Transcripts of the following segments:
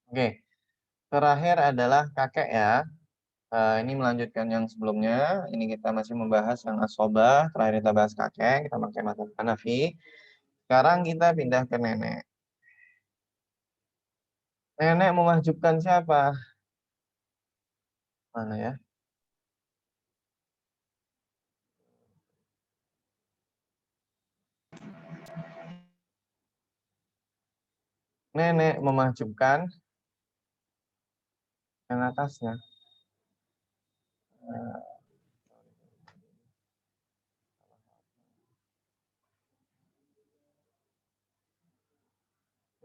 Oke, terakhir adalah kakek ya. Ini melanjutkan yang sebelumnya. Ini kita masih membahas yang asobah. Terakhir kita bahas kakek, kita pakai madzhab Hanafi. Sekarang kita pindah ke nenek. Nenek mewajibkan siapa? Mana ya? Nenek mewajibkan yang atasnya.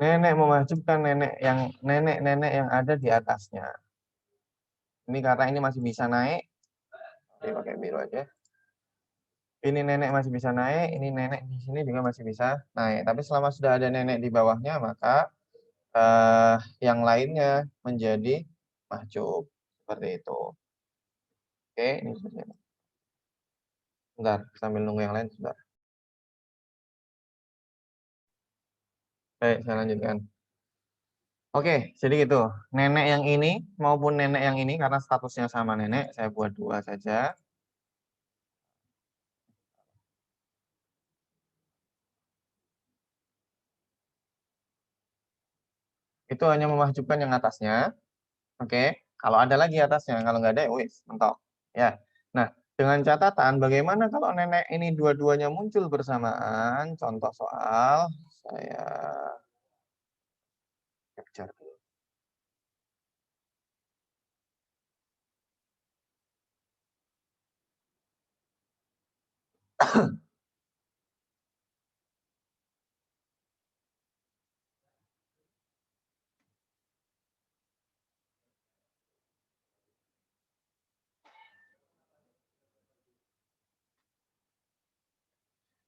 Nenek mewajibkan nenek-nenek yang ada di atasnya. Ini karena ini masih bisa naik. Oke, pakai biru aja. Ini nenek masih bisa naik, ini nenek di sini juga masih bisa naik. Tapi selama sudah ada nenek di bawahnya, maka yang lainnya menjadi mahjub. Seperti itu. Oke, ini sudah. Bentar, sambil nunggu yang lain sebentar. Baik, saya lanjutkan. Oke, jadi gitu. Nenek yang ini maupun nenek yang ini, karena statusnya sama nenek, saya buat 2 saja. Itu hanya memahjubkan yang atasnya. Oke, kalau ada lagi atasnya, kalau nggak ada, wis, mentok. Ya. Nah, dengan catatan bagaimana kalau nenek ini dua-duanya muncul bersamaan? Contoh soal, saya capture dulu.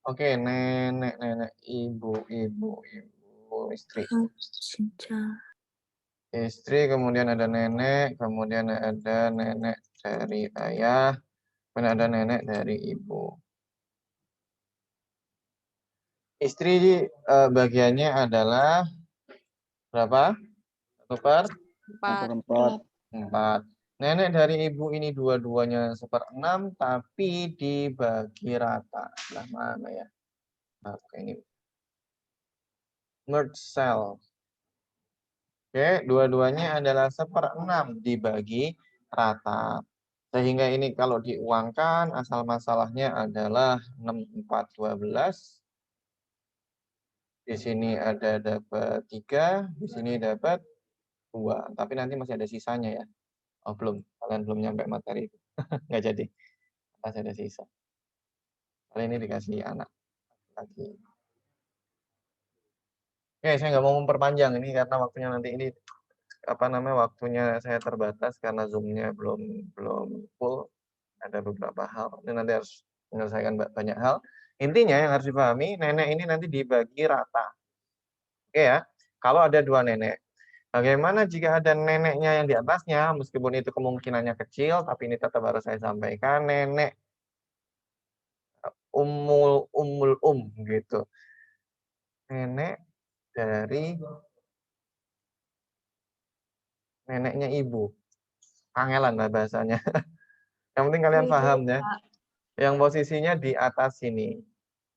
Oke, nenek, ibu, istri. Istri, kemudian ada nenek, kemudian ada nenek dari ayah, kemudian ada nenek dari ibu. Istri bagiannya adalah berapa? 1/4. Nenek dari ibu ini dua-duanya 1/6, tapi dibagi rata. Nah, mana ya? Nah, ini merge cell. Oke, dua-duanya adalah 1/6 dibagi rata. Sehingga ini kalau diuangkan, asal masalahnya adalah 6, 4, 12. Di sini ada dapat 3, di sini dapat 2. Tapi nanti masih ada sisanya ya. Oh, belum. Kalian belum nyampe materi itu. Nggak jadi. Masih ada sisa. Kali ini dikasih anak lagi. Oke, saya nggak mau memperpanjang ini karena waktunya nanti ini waktunya saya terbatas karena Zoom-nya belum full. Ada beberapa hal. Ini nanti harus menyelesaikan banyak hal. Intinya yang harus dipahami, nenek ini nanti dibagi rata. Oke ya. Kalau ada 2 nenek. Bagaimana jika ada neneknya yang di atasnya, meskipun itu kemungkinannya kecil, tapi ini tetap harus saya sampaikan, nenek ummul gitu. Nenek dari neneknya ibu. Kangelan lah bahasanya. Yang penting kalian paham ya. Yang posisinya di atas sini.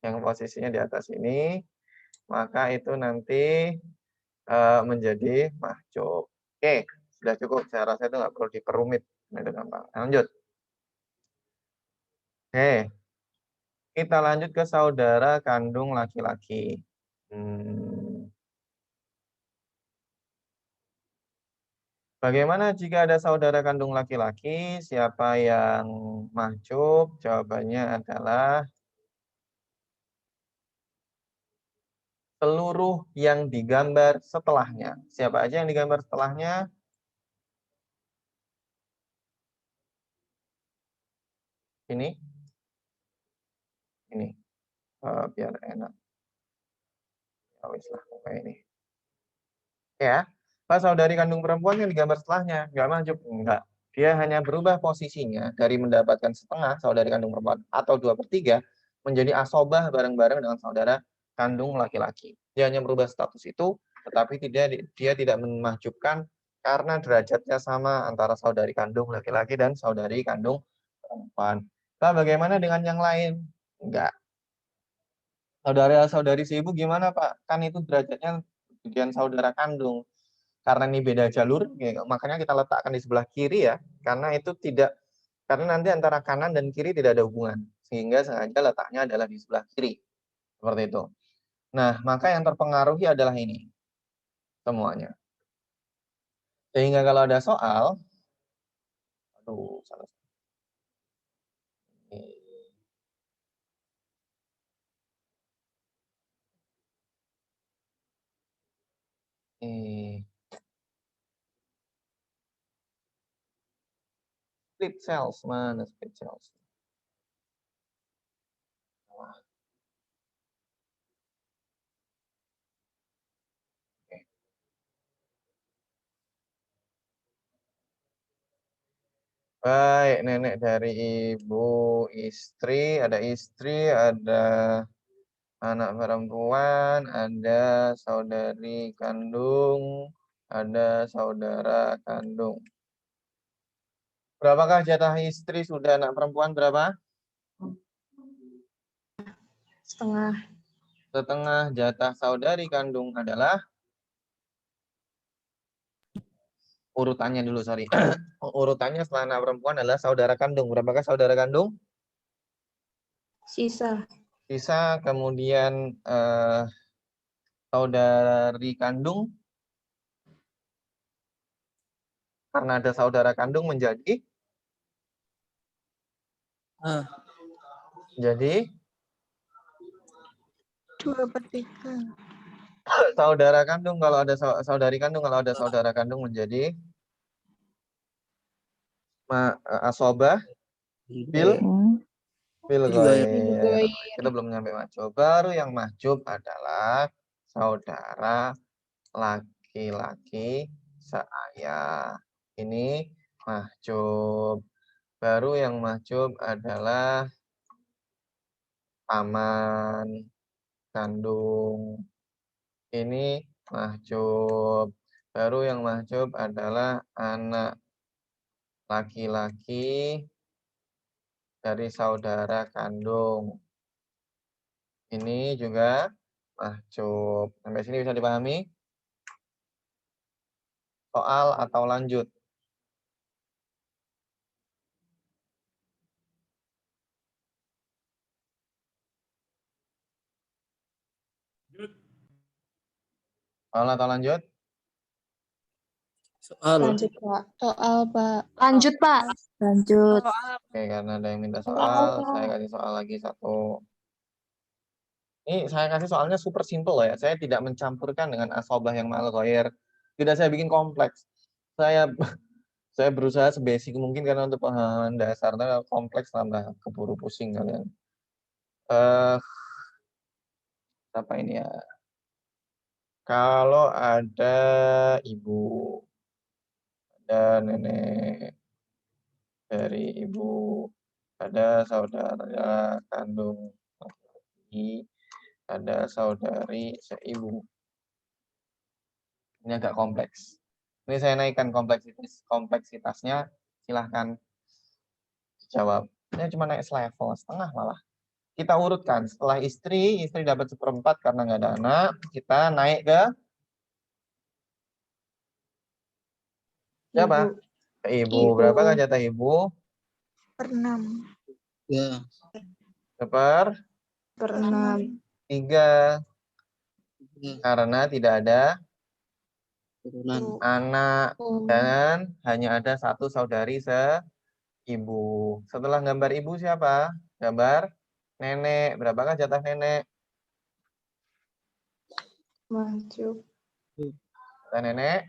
Yang posisinya di atas ini, maka itu nanti menjadi mahjub. Oke, sudah cukup. Saya rasa itu nggak perlu diperumit. Itu gampang. Lanjut. Oke, kita lanjut ke saudara kandung laki-laki. Bagaimana jika ada saudara kandung laki-laki? Siapa yang mahjub? Jawabannya adalah seluruh yang digambar setelahnya. Siapa aja yang digambar setelahnya? Ini. Ini. Biar enak. Ya wis lah, kayak ini. Ya. Pas saudari kandung perempuan yang digambar setelahnya, nggak mahjub. Enggak. Dia hanya berubah posisinya dari mendapatkan setengah saudari kandung perempuan atau 2/3 menjadi asobah bareng-bareng dengan saudara kandung laki-laki. Dia hanya merubah status itu, tetapi dia tidak memahjubkan karena derajatnya sama antara saudari kandung laki-laki dan saudari kandung perempuan. Nah, bagaimana dengan yang lain? Enggak. Saudara-saudari seibu gimana, Pak? Kan itu derajatnya bagian saudara kandung. Karena ini beda jalur, ya, makanya kita letakkan di sebelah kiri ya. Karena itu tidak, karena nanti antara kanan dan kiri tidak ada hubungan. Sehingga sengaja letaknya adalah di sebelah kiri. Seperti itu. Nah, maka yang terpengaruhi adalah ini. Semuanya. Sehingga kalau ada soal, aduh, salah. Split cells, mana split cells? Baik, nenek dari ibu, istri, ada anak perempuan, ada saudari kandung, ada saudara kandung. Berapakah jatah istri sudah anak perempuan berapa? Setengah. Setengah. Jatah saudari kandung adalah? Urutannya dulu, sorry. Urutannya setelah anak perempuan adalah saudara kandung. Berapakah saudara kandung? Sisa. Sisa, kemudian saudari kandung. Karena ada saudara kandung menjadi? Jadi? 2/3. Saudara kandung, kalau ada saudari kandung, kalau ada saudara kandung menjadi? Asobah? Bil goir. Kita belum nyampe mahjub. Baru yang mahjub adalah saudara laki-laki seayah. Ini mahjub. Baru yang mahjub adalah paman kandung. Ini mahjub. Baru yang mahjub adalah anak laki-laki dari saudara kandung. Ini juga mahjub. Sampai sini bisa dipahami? Soal atau lanjut? Soal atau lanjut? Soal. Lanjut, Pak. Soal, Pak. Lanjut, Pak. Lanjut. Oke, karena ada yang minta soal, saya kasih soal lagi satu. Ini saya kasih soalnya super simple loh ya. Saya tidak mencampurkan dengan asobah yang mal ghair. Tidak saya bikin kompleks. Saya saya berusaha sebasic mungkin karena untuk pemahaman dasarnya kompleks tambah keburu pusing kalian. Apa ini ya? Kalau ada ibu, ada nenek dari ibu, ada saudara kandung laki, ada saudari seibu. Ini agak kompleks. Ini saya naikkan kompleksitasnya, silahkan jawab. Ini cuma naik selevel, setengah malah. Kita urutkan, setelah istri dapat 1/4 karena nggak ada anak, kita naik ke siapa? Ke ibu. Berapakah jatah ibu? 6. Ya. Per 6. 3. Karena tidak ada Turunan. anak dan hanya ada satu saudari seibu. Setelah gambar ibu siapa? Gambar nenek. Berapakah jatah nenek? Mahjub. Jatah nenek?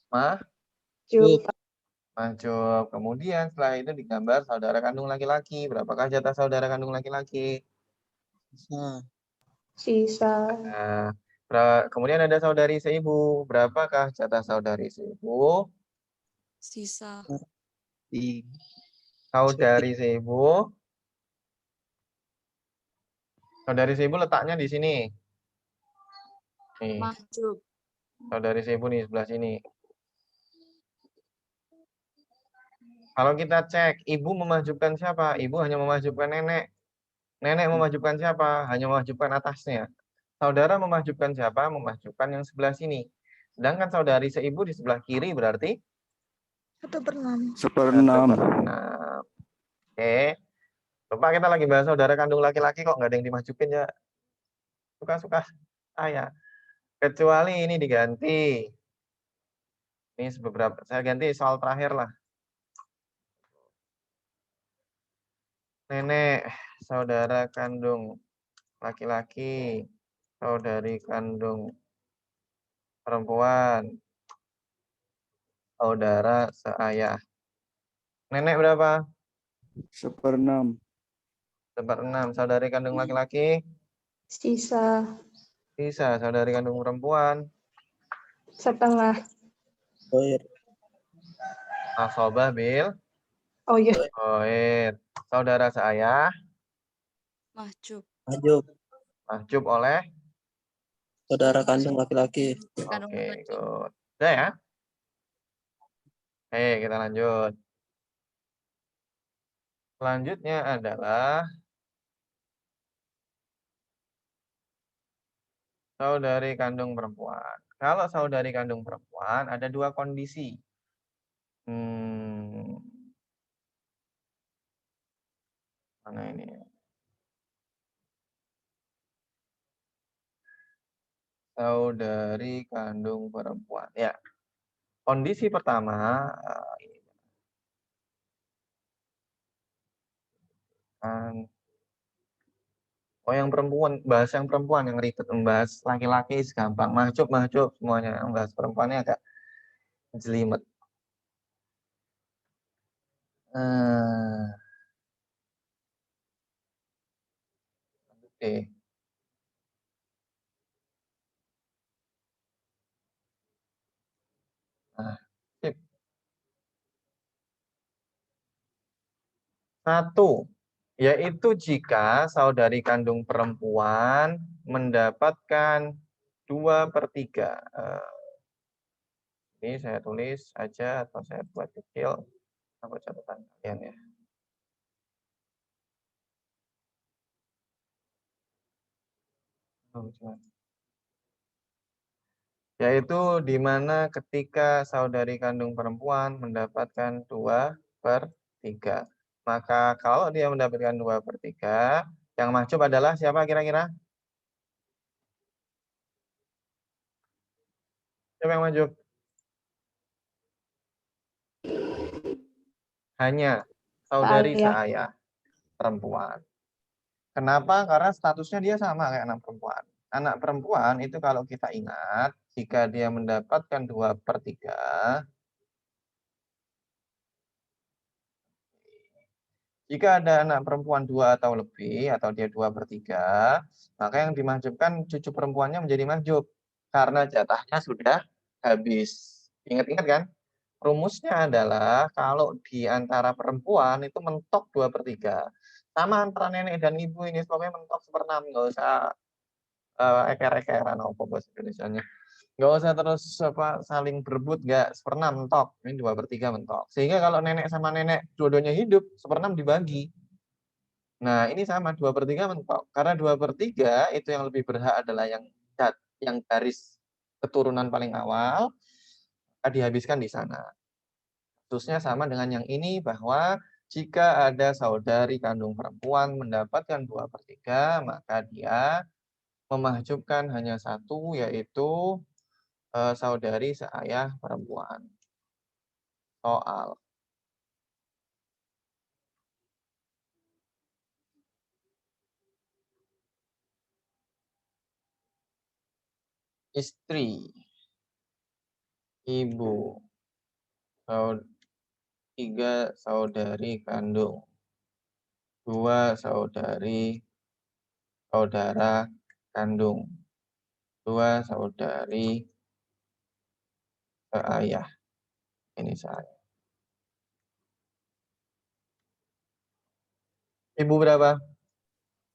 Mahjub. Mahjub. Kemudian setelah itu digambar saudara kandung laki-laki. Berapakah jatah saudara kandung laki-laki? Sisa. Nah, kemudian ada saudari seibu. Berapakah jatah saudari seibu? Sisa. Saudari seibu. Saudari seibu letaknya di sini. Nih, Mahjub. saudari si ibu nih sebelah sini. Kalau kita cek, ibu memajubkan siapa? Ibu hanya memajubkan nenek. Nenek memajubkan siapa? Hanya memajubkan atasnya. Saudara memajubkan siapa? Memajubkan yang sebelah sini. Sedangkan saudari seibu di sebelah kiri berarti 1/6. 1/6. 1/6. Oke. Bapak kita lagi bahas saudara kandung laki-laki kok nggak ada yang dimajubin ya. Suka-suka saya. Kecuali ini diganti. Ini beberapa, saya ganti soal terakhir lah. Nenek, saudara kandung laki-laki, saudari kandung perempuan, saudara seayah. Nenek berapa? 1/6. 1/6. Saudari kandung laki-laki, Sisa bisa. Saudari kandung perempuan, 1/2. asobah bil, Oh iya. goir. Saudara seayah, Mahjub. Mahjub. mahjub oleh. Saudara kandung laki-laki. Kandung Oke, laki. good. Udah ya? Oke, kita lanjut. Selanjutnya adalah saudari kandung perempuan. Kalau saudari kandung perempuan ada dua kondisi. Mana ini? Saudari kandung perempuan. Ya. Kondisi pertama ini. Oh, yang perempuan, bahas yang perempuan yang ribet, membahas laki-laki gampang. Mahjub semuanya. Membahas perempuannya agak jelimet. Oke. Nah, sip. 1, yaitu jika saudari kandung perempuan mendapatkan 2/3. Ini saya tulis aja atau saya buat kecil apa catatan kalian ya. Yaitu di mana ketika saudari kandung perempuan mendapatkan 2/3. Maka kalau dia mendapatkan 2/3, yang mahjub adalah siapa kira-kira? Siapa yang mahjub? Hanya saudari seayah perempuan. Kenapa? Karena statusnya dia sama kayak anak perempuan. Anak perempuan itu kalau kita ingat, jika dia mendapatkan 2/3, jika ada anak perempuan 2 atau lebih, atau dia 2/3, maka yang dimahjubkan cucu perempuannya menjadi mahjub. Karena jatahnya sudah habis. Ingat-ingat kan? Rumusnya adalah kalau di antara perempuan itu mentok 2/3. Sama antara nenek dan ibu ini, pokoknya mentok 1/6. Nggak usah eker-ekeran apa bahasa Indonesianya. Nggak usah terus saling berebut, nggak. 1/6 mentok. Ini 2/3 mentok. Sehingga kalau nenek sama nenek dua-duanya hidup, 1/6 dibagi. Nah, ini sama 2/3 mentok. Karena 2/3 itu yang lebih berhak adalah yang garis keturunan paling awal, dihabiskan di sana. Kasusnya sama dengan yang ini, bahwa jika ada saudari kandung perempuan mendapatkan 2/3, maka dia memahjubkan hanya 1, yaitu saudari seayah perempuan. Soal. Istri, ibu, 3 saudari kandung, 2 saudara kandung, 2 saudari seayah. Ini saya. Ibu berapa?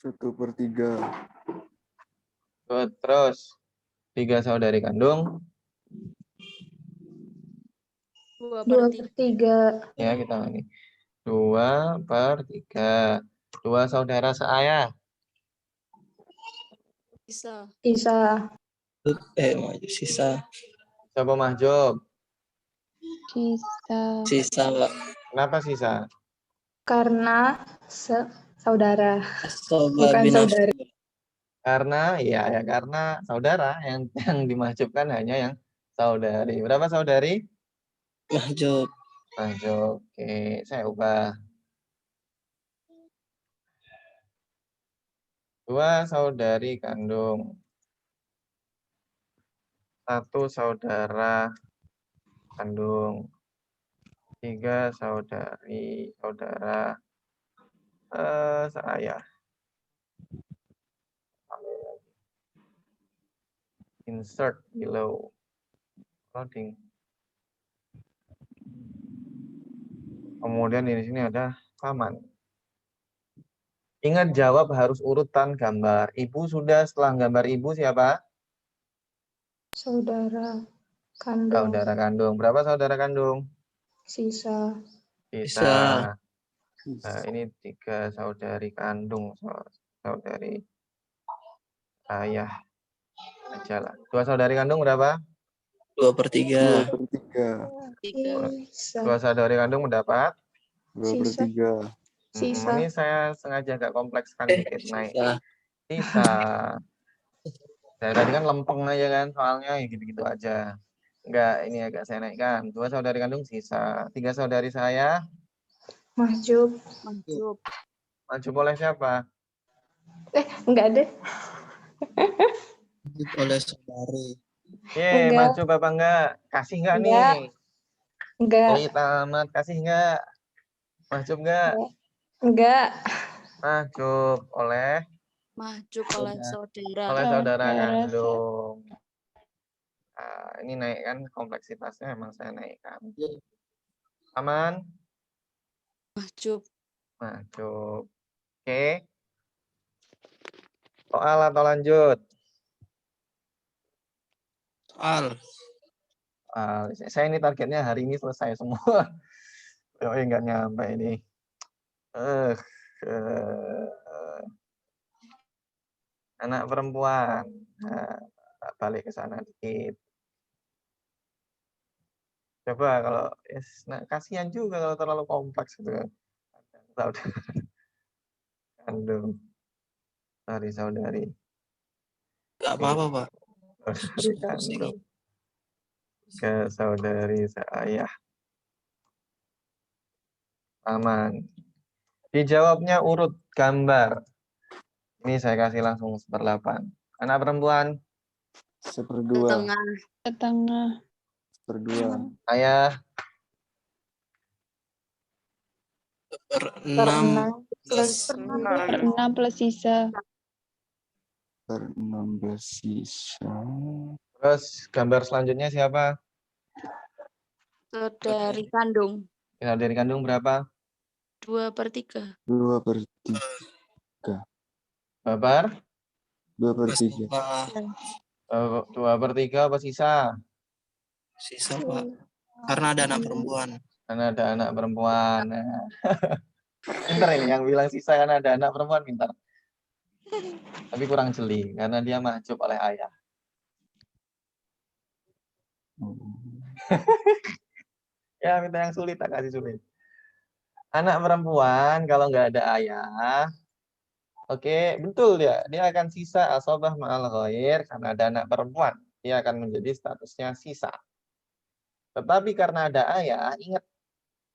1/3. Terus 3 saudari kandung. 2 2 per per 3. Ya, kita ini. 2 per 3. 2 saudara seayah. sisa. Sisa. Maju sisa. Siapa Mahjub? Sisa. Sisa, Pak. Kenapa sisa? Karena saudara. Sobat Bukan binafsu. saudari. Karena karena saudara yang dimahjubkan hanya yang saudari. Berapa saudari? Mahjub. Mahjub. Oke, saya ubah. 2 saudari kandung. 1 saudara kandung. 3 saudara seayah. Insert below. Loading. Kemudian di sini ada paman. Ingat jawab harus urutan gambar. Ibu sudah, setelah gambar ibu siapa? Saudara kandung. Saudara kandung. Berapa saudara kandung? Sisa. Sisa. Nah, ini 3 saudari kandung. Saudari ayah. Aja lah. 2 saudari kandung berapa? 2 per 3. 3. Sisa. 2 saudari kandung mendapat? 2 per Sisa. 3. Sisa. Ini saya sengaja agak komplekskan dikit. Naik. Sisa. Sisa. Saya tadi kan lempeng aja kan soalnya gitu-gitu aja. Enggak, ini agak saya naikkan. 2 saudari kandung sisa. 3 saudari saya. Mahjub. Mahjub. Mahjub oleh siapa? Enggak deh. Oleh saudari. Enggak. Mahjub apa enggak? Kasih enggak Enggak. nih? Enggak. Tamat, kasih enggak? Mahjub enggak? Enggak. Mahjub oleh Mahjub oleh saudara. saudara kandung. Nah, ini naik kan kompleksitasnya memang saya naikkan. Aman? Mahjub. Mahjub. Oke. Soal atau lanjut? Soal. Saya ini targetnya hari ini selesai semua. Oh, enggak nyampe ini. Anak perempuan. Nah, balik ke sana dikit. Coba kalau kasihan juga kalau terlalu kompleks gitu kan. Saudara kandung. Saudari. Gak apa-apa, Pak. Saudari kandung. Ke saudari seayah. Aman. Dijawabnya urut gambar. Ini saya kasih langsung 1/8. Anak perempuan. 1/2. Setengah. Setengah. 1/2. Ayah. 6 6 plus sisa. 16 sisa. Terus gambar selanjutnya siapa? Saudari kandung. Saudari kandung berapa? 2 per 3. 2 per 3. Babar? 2 per 3. 2 per 3 apa sisa? Sisa, Pak. Karena ada anak perempuan. Karena ada anak perempuan. Nah. Pintar ini yang bilang sisa karena ada anak perempuan, pintar. Tapi kurang jeli karena dia mahjub oleh ayah. Ya, minta yang sulit, tak kasih sulit. Anak perempuan kalau nggak ada ayah, oke, betul dia. Dia akan sisa asobah ma'al ghair karena ada anak perempuan. Dia akan menjadi statusnya sisa. Tetapi karena ada ayah, ingat,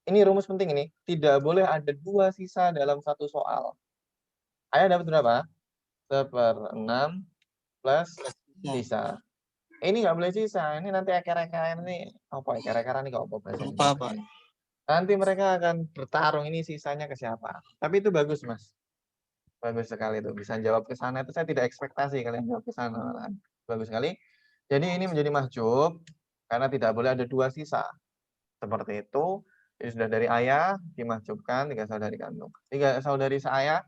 ini rumus penting ini. Tidak boleh ada 2 sisa dalam satu soal. Ayah dapat berapa? 1/6 plus sisa. Ini nggak boleh sisa. Ini nanti eker-ekeran ini. Apa eker-ekeran ini kok apa bahasanya? Apa? Nanti mereka akan bertarung ini sisanya ke siapa. Tapi itu bagus, Mas. Bagus sekali tuh. Bisa jawab ke sana. Itu saya tidak ekspektasi kalian jawab ke sana. Bagus sekali. Jadi ini menjadi mahjub karena tidak boleh ada 2 sisa. Seperti itu. Jadi sudah dari ayah dimahjubkan 3 saudari kandung. 3 saudari seayah.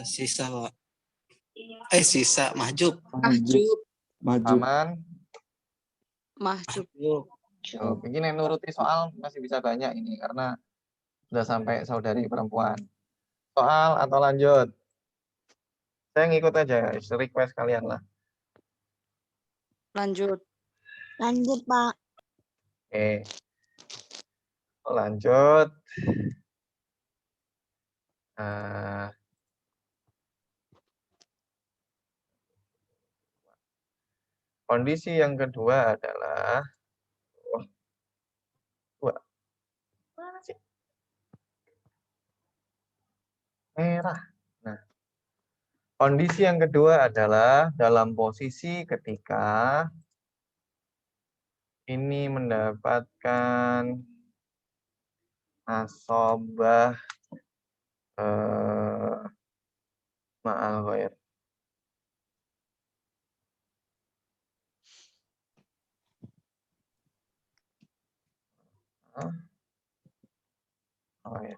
Sisa, Pak. Sisa mahjub. Mahjub. Mahjub. Paman. Mahjub. Oh, begini nuruti soal masih bisa banyak ini karena sudah sampai saudari perempuan. Soal atau lanjut? Saya ngikut aja, request kalian lah. Lanjut. Lanjut, Pak. Oke. Lanjut. Kondisi yang kedua adalah mana sih? Merah. Nah, kondisi yang kedua adalah dalam posisi ketika ini mendapatkan asobah ma'al ghair. Ghair.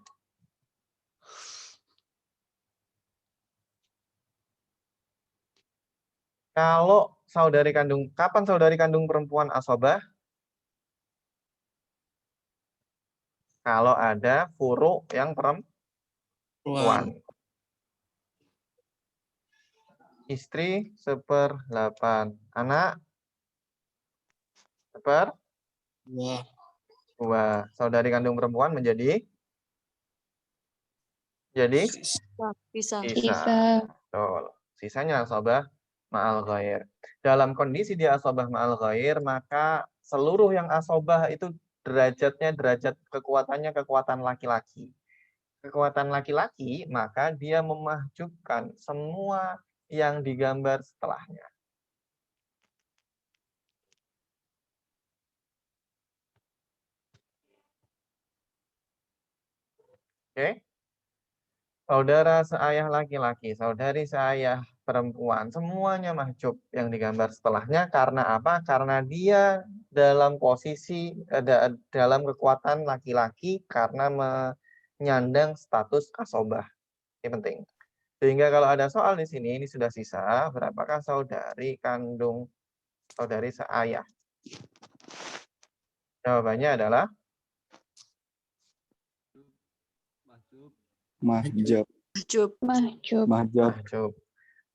Kalau saudari kandung, kapan saudari kandung perempuan asobah? Kalau ada furu yang perempuan. Istri 1/8. Anak 1/2. Saudari kandung perempuan menjadi Bisa. sisa. Betul. Sisanya asobah ma'al ghair. Dalam kondisi dia asobah ma'al ghair, maka seluruh yang asobah itu derajatnya, derajat kekuatannya kekuatan laki-laki. Kekuatan laki-laki, maka dia memahjubkan semua yang digambar setelahnya. Oke? Saudara seayah laki-laki, saudari seayah perempuan, semuanya mahjub yang digambar setelahnya. Karena apa? Karena dia dalam posisi, dalam kekuatan laki-laki karena menyandang status asobah. Ini penting. Sehingga kalau ada soal di sini, ini sudah sisa, berapakah saudari kandung saudari seayah? Jawabannya adalah Mahjub. mahjub.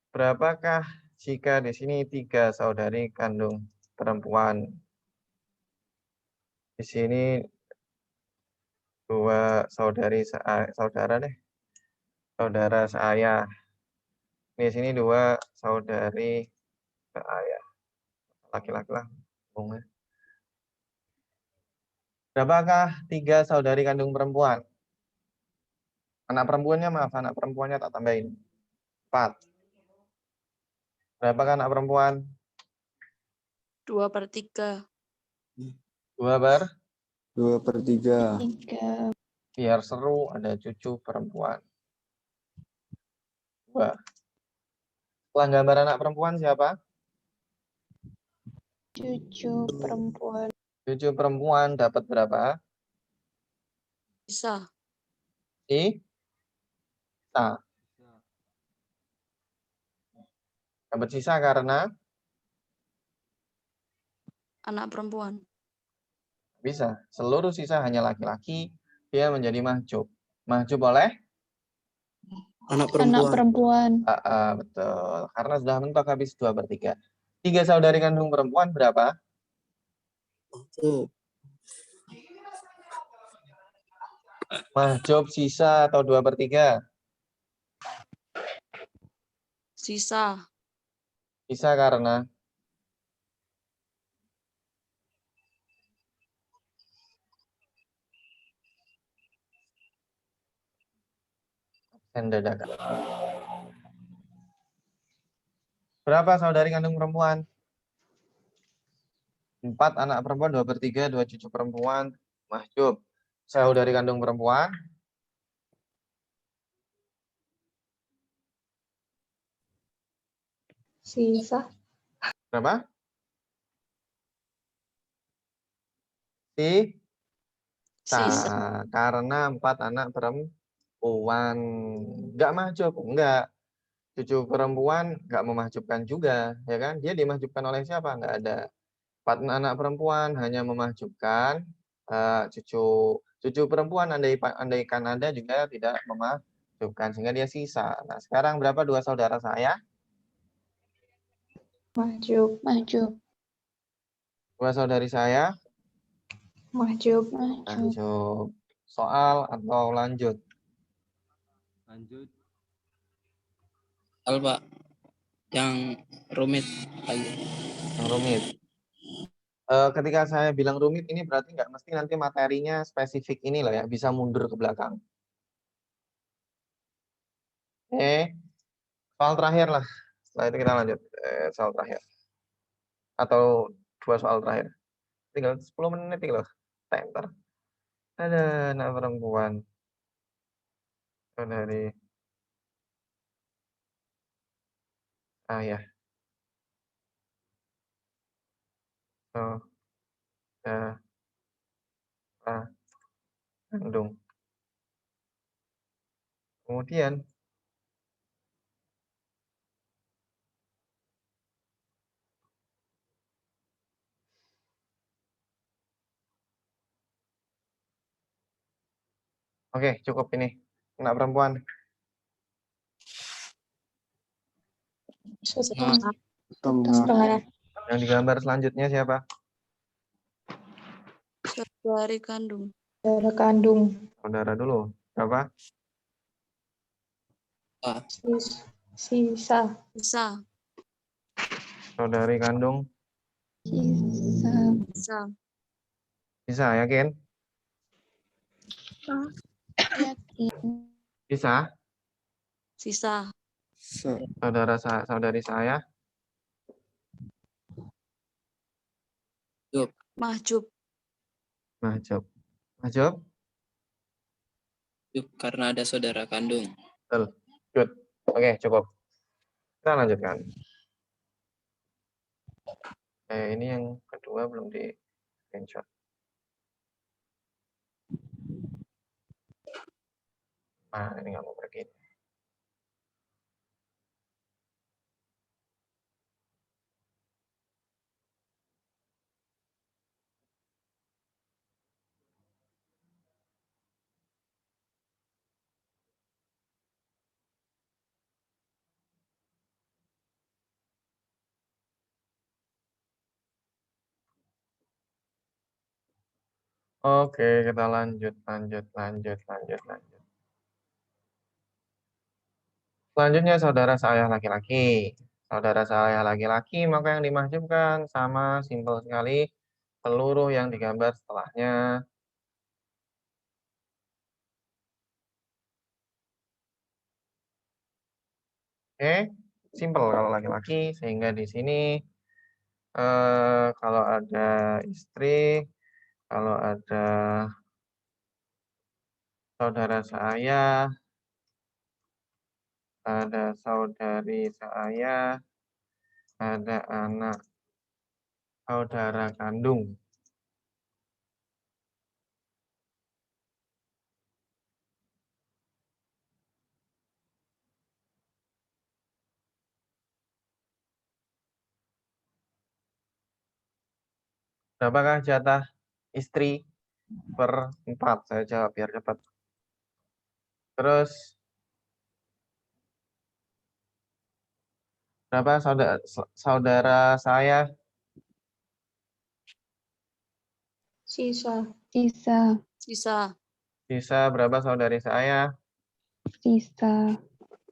Berapakah jika di sini 3 saudari kandung perempuan? Di sini 2 saudara seayah. Di sini 2 saudari seayah. Laki-laki lah. Berapakah 3 saudari kandung perempuan? Anak perempuannya tak tambahin. 4. Berapakah anak perempuan? 2/3. 2/3. Biar seru, ada cucu perempuan. 2. Setelah gambar anak perempuan siapa? Cucu perempuan. Cucu perempuan dapat berapa? Bisa. Sisa. Dapat sisa karena Anak perempuan. bisa. Seluruh sisa hanya laki-laki, dia menjadi mahjub. Mahjub oleh? Anak Anak perempuan. perempuan. Betul. Karena sudah mentok habis 2/3. 3 saudari kandung perempuan berapa? Mahjub sisa atau 2/3? Sisa. Sisa karena dadakan. Berapa saudari kandung perempuan? 4 anak perempuan, 2/3, 2 cucu perempuan, mahjub. Saudari kandung perempuan? Sisa. Berapa? Sisa. Karena 4 anak perempuan. Enggak mahjub, enggak. Cucu perempuan nggak memahjubkan juga, ya kan? Dia dimahjubkan oleh siapa? Nggak ada. Anak perempuan hanya memahjubkan cucu perempuan andaikan ada juga tidak memahjubkan sehingga dia sisa. Nah, sekarang berapa dua saudara saya? Mahjub. Mahjub. Dua saudari saya? Mahjub. Mahjub. Soal atau lanjut? Lanjut. Soal, Pak. Yang rumit lagi. Yang rumit. Ketika saya bilang rumit ini berarti nggak mesti nanti materinya spesifik ini lah ya, bisa mundur ke belakang. Oke, soal terakhir lah. Setelah itu kita lanjut soal terakhir. Atau dua soal terakhir. Tinggal 10 menit loh. Tenter. Ada anak perempuan. Dari ayah. Oh, kandung. Kemudian oke, cukup ini. Anak perempuan. Setengah. Setengah. Yang digambar selanjutnya siapa? Saudari kandung. Saudara kandung. Saudara dulu. Berapa? Sisa. Sisa. Saudari kandung. Sisa. Bisa, yakin? Yakin. Bisa. Sisa. Saudari saya. Mahjub. Mahjub. Mahjub. Karena ada saudara kandung. Betul. Good. Oke, cukup. Kita lanjutkan. Ini yang kedua belum di screenshot. Nah, ini nggak mau pergi. Oke, kita lanjut. Selanjutnya saudara saya laki-laki. Saudara saya laki-laki, maka yang dimahjubkan sama simpel sekali peluru yang digambar setelahnya. Oke, simpel kalau laki-laki sehingga di sini kalau ada istri, kalau ada saudara saya, ada saudari saya, ada anak saudara kandung. Berapakah jatah istri per 4? Saya jawab biar cepat. Terus berapa saudara saya? Sisa. Sisa. Bisa berapa saudari saya? Sisa.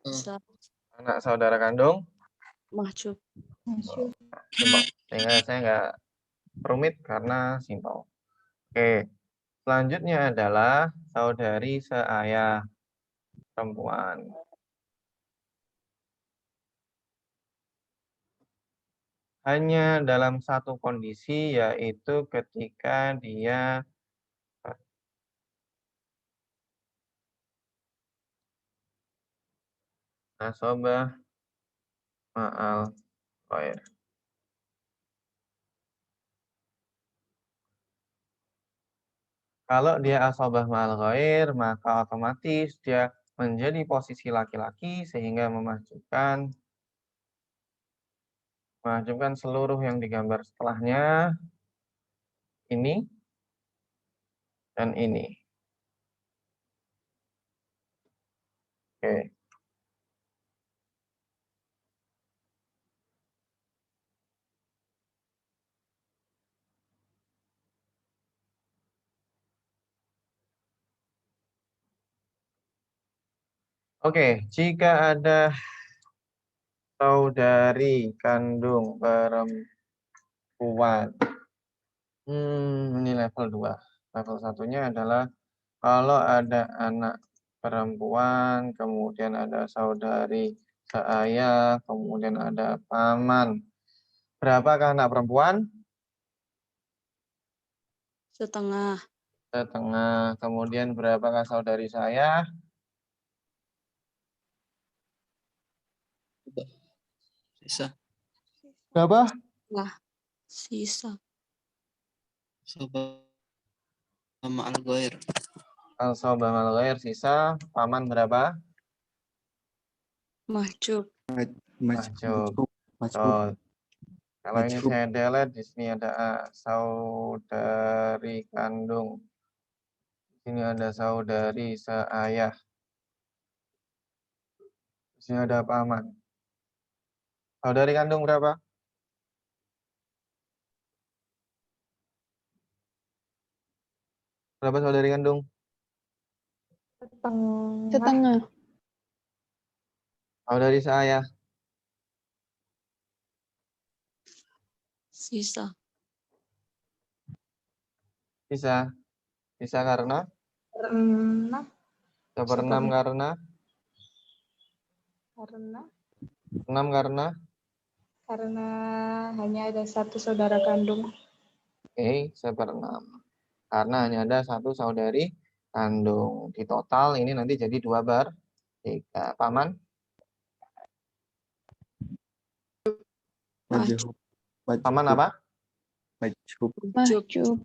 Sisa. Anak saudara kandung? Mahjub. Mahjub. Simpel. Sehingga saya nggak rumit karena simpel. Oke. Selanjutnya adalah saudari seayah perempuan. Hanya dalam satu kondisi, yaitu ketika dia asobah ma'al ghair. Kalau dia asobah ma'al ghair, maka otomatis dia menjadi posisi laki-laki sehingga memahjubkan seluruh yang digambar setelahnya ini dan ini. Oke. Oke, jika ada saudari kandung perempuan. Ini level 2. Level satunya adalah kalau ada anak perempuan, kemudian ada saudari seayah, kemudian ada paman. Berapakah anak perempuan? Setengah. Setengah. Kemudian berapakah saudari saya? Sisa. Berapa? Sisa. Soba sama al-ghair. Al-sobah mal-ghair, sisa. Paman berapa? Mahjub. Mahjub. So, kalau ini saya delete, di sini ada saudari kandung. Di sini ada saudari seayah. Di sini ada paman. Saudari kandung berapa? Berapa saudari kandung? Setengah. Saudari seayah? Sisa. Sisa. Sisa karena? Seperenam karena? Enam karena? Karena hanya ada satu saudara kandung. Oke, seperenam. Karena hanya ada satu saudari kandung. Di total ini nanti jadi 2/3. Paman? Mahjub. Paman apa? Mahjub. Mahjub.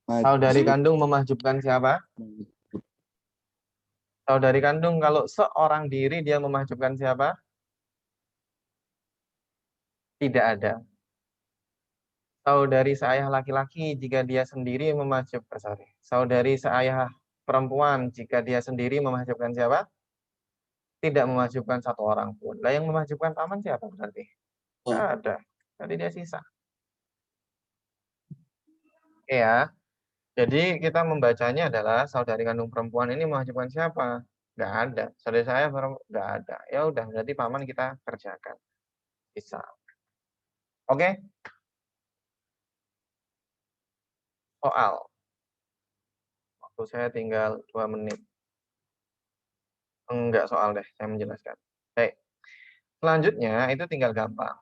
Saudari kandung memahjubkan siapa? Saudari kandung kalau seorang diri dia memahjubkan siapa? Tidak ada. Saudari seayah laki-laki jika dia sendiri memahjubkan, saudari seayah perempuan jika dia sendiri memahjubkan siapa? Tidak memahjubkan satu orang pun. Lah yang memahjubkan paman siapa berarti? Tidak ada. Jadi dia sisa. Oke ya. Jadi kita membacanya adalah saudari kandung perempuan ini memahjubkan siapa? Nggak ada. Saudari saya nggak ada. Ya udah, berarti paman kita kerjakan. Bisa. Oke? Soal. Waktu saya tinggal 2 menit. Enggak soal deh, saya menjelaskan. Baik. Selanjutnya itu tinggal gampang.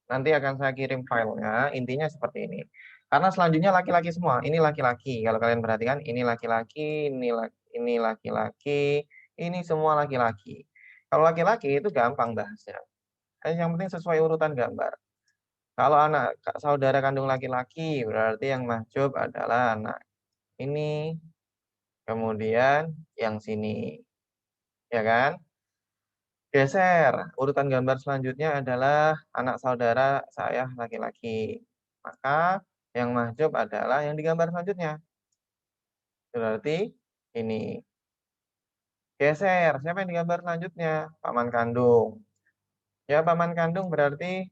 Nanti akan saya kirim filenya, intinya seperti ini. Karena selanjutnya laki-laki semua. Ini laki-laki. Kalau kalian perhatikan, ini laki-laki, ini laki-laki, ini semua laki-laki. Kalau laki-laki itu gampang bahasnya. Yang penting sesuai urutan gambar. Kalau anak saudara kandung laki-laki, berarti yang mahjub adalah anak ini, kemudian yang sini. Ya kan? Geser. Urutan gambar selanjutnya adalah anak saudara saya laki-laki. Maka yang mahjub adalah yang digambar selanjutnya. Berarti ini. Geser. Siapa yang digambar selanjutnya? Paman kandung. Ya, paman kandung berarti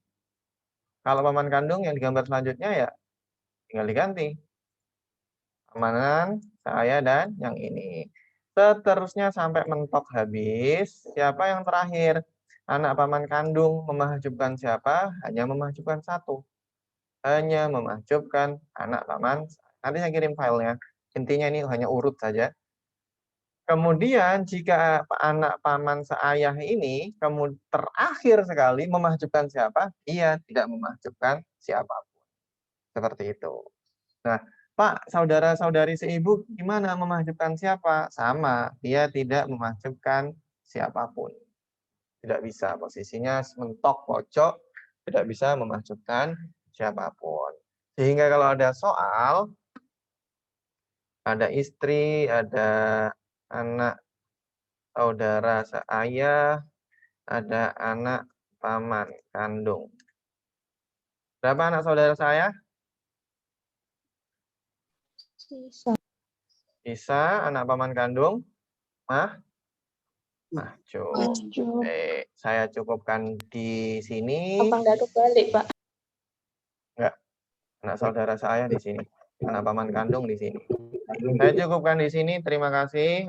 kalau paman kandung yang digambar selanjutnya ya tinggal diganti. Pamanan, saya, dan yang ini. Seterusnya sampai mentok habis. Siapa yang terakhir? Anak paman kandung memahjubkan siapa? Hanya memahjubkan satu. Hanya memahjubkan anak paman. Nanti saya kirim filenya. Intinya ini hanya urut saja. Kemudian jika anak paman seayah ini terakhir sekali memahjubkan siapa? Ia tidak memahjubkan siapapun. Seperti itu. Nah, Pak, saudara-saudari seibu gimana memahjubkan siapa? Sama, dia tidak memahjubkan siapapun. Tidak bisa, posisinya mentok pojok, tidak bisa memahjubkan siapapun. Sehingga kalau ada soal, ada istri, ada anak saudara seayah, ada anak paman kandung. Berapa anak saudara saya? Sisa. Isa, anak paman kandung? Mahjub. Mahjub. Saya cukupkan di sini. Apa nggak kebalik, Pak? Enggak. Anak saudara saya di sini. Anak paman kandung di sini. Saya cukupkan di sini. Terima kasih.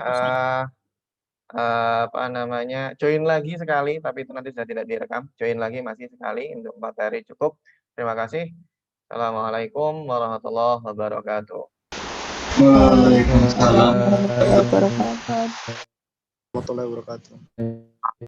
Join lagi sekali, tapi itu nanti sudah tidak direkam. Join lagi masih sekali untuk materi cukup. Terima kasih. Assalamualaikum warahmatullahi wabarakatuh. Waalaikumsalam Warahmatullahi wabarakatuh. warahmatullahi wabarakatuh.